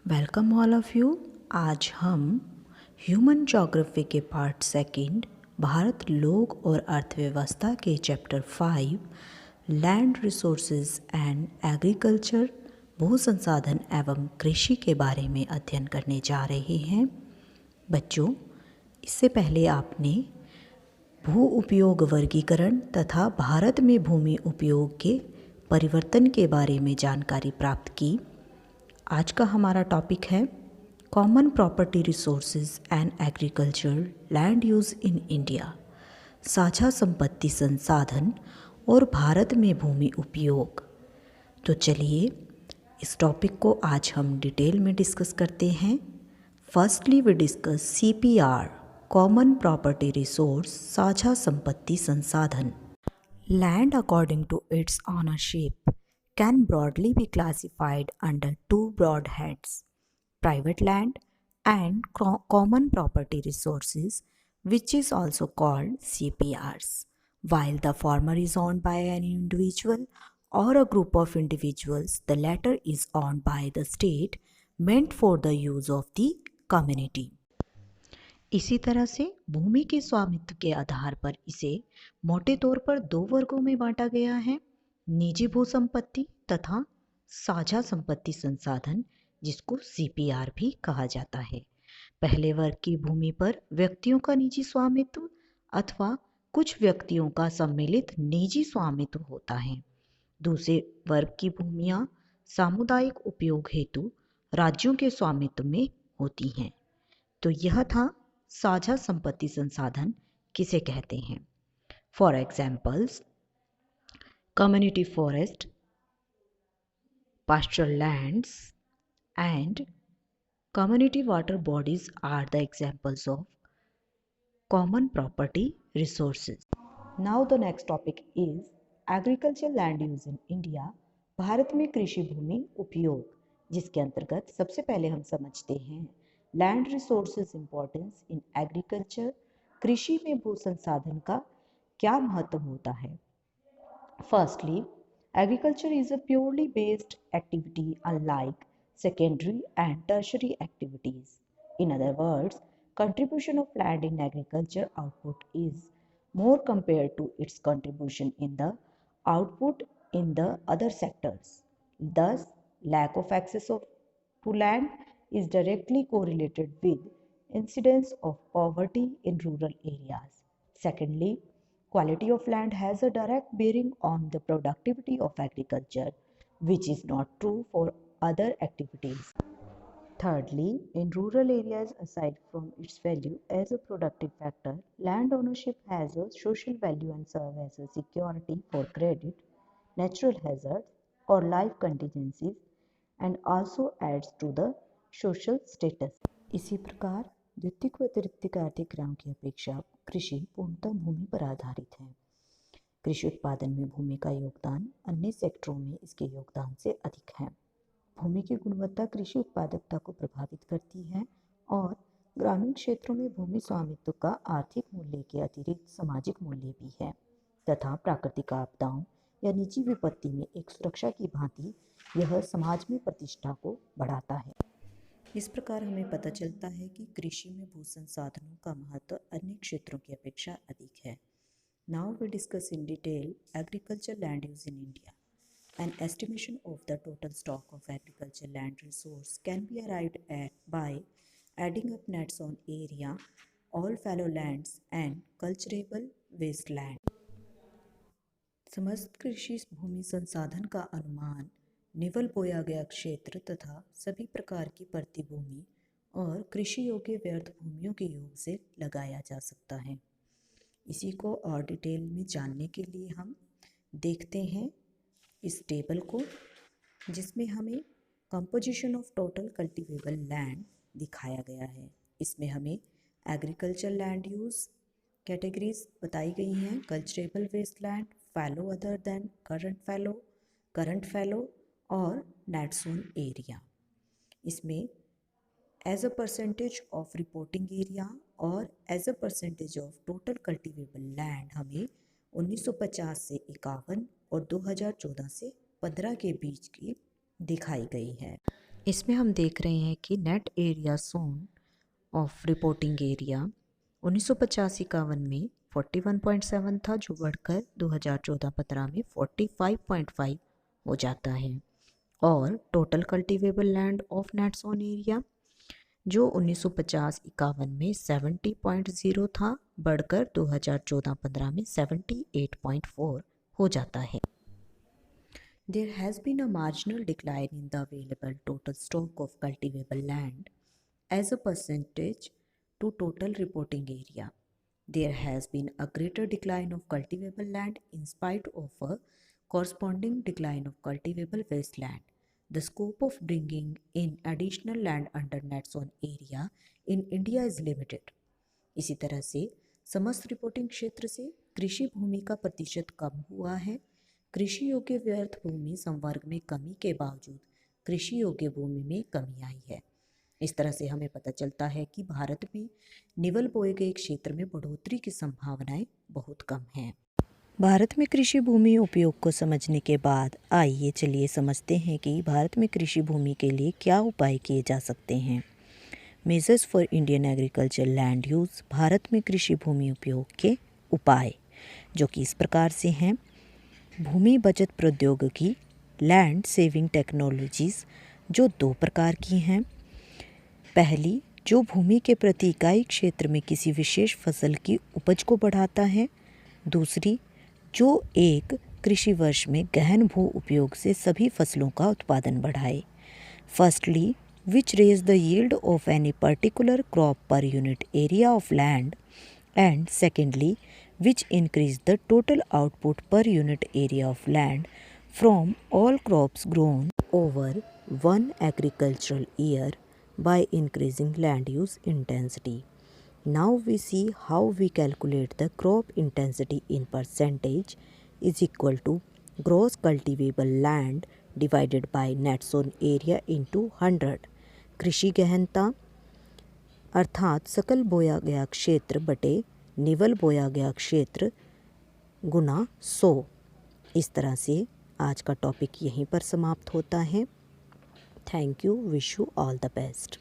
Welcome all of you. आज हम human geography के पार्ट सेकंड भारत लोक और अर्थव्यवस्था के chapter 5 land resources and agriculture भू संसाधन एवं कृषि के बारे में अध्ययन करने जा रहे हैं। बच्चों, इससे पहले आपने भू उपयोग वर्गीकरण तथा भारत में भूमि उपयोग के परिवर्तन के बारे में जानकारी प्राप्त की। आज का हमारा टॉपिक है common property resources and agriculture land use in India, साझा संपत्ति संसाधन और भारत में भूमि उपयोग। तो चलिए इस टॉपिक को आज हम डिटेल में डिस्कस करते हैं। Firstly we discuss CPR, common property resource, साझा संपत्ति संसाधन। Land according to its ownership can broadly be classified under two broad heads: private land and common property resources, which is also called CPRs. While the former is owned by an individual or a group of individuals, the latter is owned by the state, meant for the use of the community. इसी तरह से भूमि के स्वामित्व के आधार पर इसे मोटे तौर पर दो वर्गों में बांटा गया है: निजी भू संपत्ति तथा साझा संपत्ति संसाधन, जिसको CPR भी कहा जाता है। पहले वर्ग की भूमि पर व्यक्तियों का निजी स्वामित्व अथवा कुछ व्यक्तियों का सम्मिलित निजी स्वामित्व होता है। दूसरे वर्ग की भूमियां सामुदायिक उपयोग हेतु राज्यों के स्वामित्व में होती हैं। तो यह था साझा संपत्ति संसाधन किसे कहते हैं। For examples, community forest, pasture lands and community water bodies are the examples of common property resources. Now the next topic is agricultural land use in India, Bharat में कृषि भूमि उपयोग, जिसके अंतर्गत सबसे पहले हम समझते हैं land resources importance in agriculture. कृषि में भू संसाधन का क्या महत्व होता है। Firstly, agriculture is a purely based activity unlike secondary and tertiary activities. In other words, contribution of land in agriculture output is more compared to its contribution in the output in the other sectors. Thus, lack of access to land is directly correlated with incidence of poverty in rural areas. Secondly, quality of land has a direct bearing on the productivity of agriculture, which is not true for other activities. Thirdly, in rural areas, aside from its value as a productive factor, land ownership has a social value and serves as a security for credit, natural hazards, or life contingencies, and also adds to the social status. इसी प्रकार द्वितीयक व तृतीयक आर्थिक क्रियाओं की अपेक्षा कृषि पूर्णतः भूमि पर आधारित है। कृषि उत्पादन में भूमि का योगदान अन्य सेक्टरों में इसके योगदान से अधिक है। भूमि की गुणवत्ता कृषि उत्पादकता को प्रभावित करती है और ग्रामीण क्षेत्रों में भूमि स्वामित्व का आर्थिक मूल्य के अतिरिक्त सामाजिक मूल्य भी है तथा प्राकृतिक आपदाओं या निजी विपत्ति में एक सुरक्षा की भांति यह समाज में प्रतिष्ठा को बढ़ाता है। इस प्रकार हमें पता चलता है कि कृषि में भू संसाधनों का महत्व अन्य क्षेत्रों की अपेक्षा अधिक है। Now we discuss in detail agriculture land use in India. An estimation of the total stock of agricultural land resource can be arrived at by adding up nets on area, all fallow lands and cultivable wasteland. समस्त कृषि भूमि संसाधन का अनुमान निवल बोया गया क्षेत्र तथा सभी प्रकार की परती भूमि और कृषि योग्य व्यर्थ भूमियों के योग से लगाया जा सकता है। इसी को और डिटेल में जानने के लिए हम देखते हैं इस टेबल को, जिसमें हमें composition of total cultivable land दिखाया गया है। इसमें हमें एग्रीकल्चर लैंड यूज़ कैटेगरीज बताई गई हैं: culturable wasteland, fallow other than current fallow और नेट सोन एरिया। इसमें as a percentage of reporting area और as a percentage of total cultivable land हमें 1950 से 51 और 2014 से 15 के बीच की दिखाई गई है। इसमें हम देख रहे हैं कि net area sown of reporting area 1950-51 में 41.7 था, जो बढ़कर 2014-15 में 45.5 हो जाता है। और total cultivable land of net sown area जो 1950-51 में 70.0 था, बढ़कर 2014-15 में 78.4 हो जाता है। There has been a marginal decline in the available total stock of cultivable land as a percentage to total reporting area. There has been a greater decline of cultivable land in spite of a corresponding decline of cultivable wasteland. The scope of bringing in additional land under net zone area in India is limited. इसी तरह से समस्त reporting क्षेत्र से कृषि भूमि का प्रतिशत कम हुआ है। कृषि योग्य व्यर्थ भूमि संवर्ग में कमी के बावजूद कृषि योग्य भूमि में कमी आई है। इस तरह से हमें पता चलता है कि भारत में निवल बोए गए क्षेत्र में बढ़ोतरी की संभावनाएं बहुत कम हैं। भारत में कृषि भूमि उपयोग को समझने के बाद आइए चलिए समझते हैं कि भारत में कृषि भूमि के लिए क्या उपाय किए जा सकते हैं। Measures for Indian agriculture land use, Bharat में कृषि भूमि उपयोग के उपाय जो कि इस प्रकार से हैं। भूमि बचत प्रौद्योगिकी, लैंड सेविंग टेक्नोलॉजीज़, जो 2 प्रकार की हैं। पहली, जो भूमि के प्रति इकाई क्षेत्र में किसी विशेष फसल की उपज को बढ़ाता है। दूसरी, जो एक कृषि वर्ष में गहन भू उपयोग से सभी फसलों का उत्पादन बढ़ाए। Firstly, which raise the yield of any particular crop per unit area of land, and secondly, which increase the total output per unit area of land from all crops grown over one agricultural year by increasing land use intensity. Now we see how we calculate the crop intensity in percentage is equal to gross cultivable land divided by net sown area into 100। कृषि गहनता अर्थात सकल बोया गया क्षेत्र बटे निवल बोया गया क्षेत्र गुना 100। इस तरह से आज का टॉपिक यहीं पर समाप्त होता है। Thank you, wish you all the best.